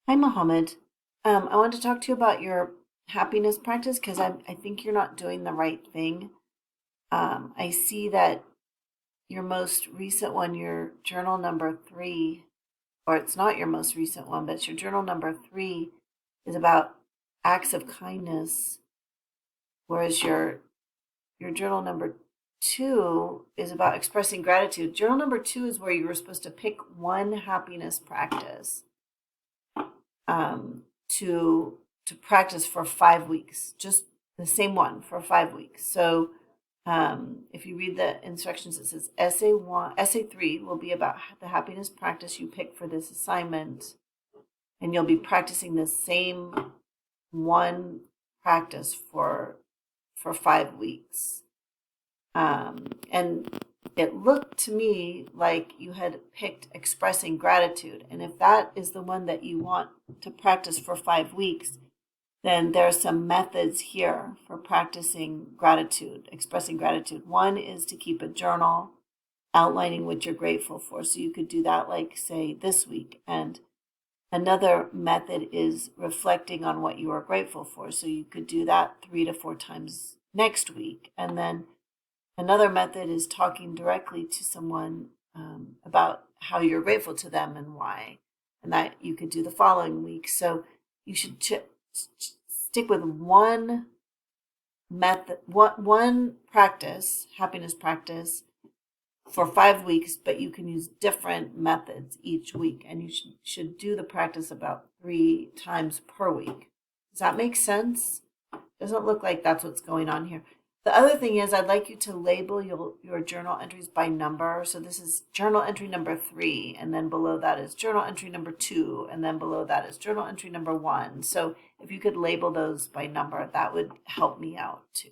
Hi, Mohammed. I want to talk to you about your happiness practice because I think you're not doing the right thing. I see that your most recent one, your journal number three, or it's not your most recent one, but it's your journal number three is about acts of kindness, whereas your journal number two is about expressing gratitude. Journal number two is where you were supposed to pick one happiness practice um, to practice for 5 weeks, just the same one for 5 weeks. So if you read the instructions, it says essay three will be about the happiness practice you pick for this assignment, and you'll be practicing the same one practice for 5 weeks. And it looked to me like you had picked expressing gratitude. And if that is the one that you want to practice for 5 weeks, then there are some methods here for practicing gratitude, expressing gratitude. One is to keep a journal outlining what you're grateful for. So you could do that, like, say, this week. And another method is reflecting on what you are grateful for. So you could do that 3 to 4 times next week. And then another method is talking directly to someone about how you're grateful to them and why. And that you could do the following week. So you should stick with one method, one practice, happiness practice, for 5 weeks, but you can use different methods each week. And you should do the practice about 3 times per week. Does that make sense? Doesn't look like that's what's going on here. The other thing is I'd like you to label your journal entries by number. So this is journal entry number three, and then below that is journal entry number two, and then below that is journal entry number one. So if you could label those by number, that would help me out too.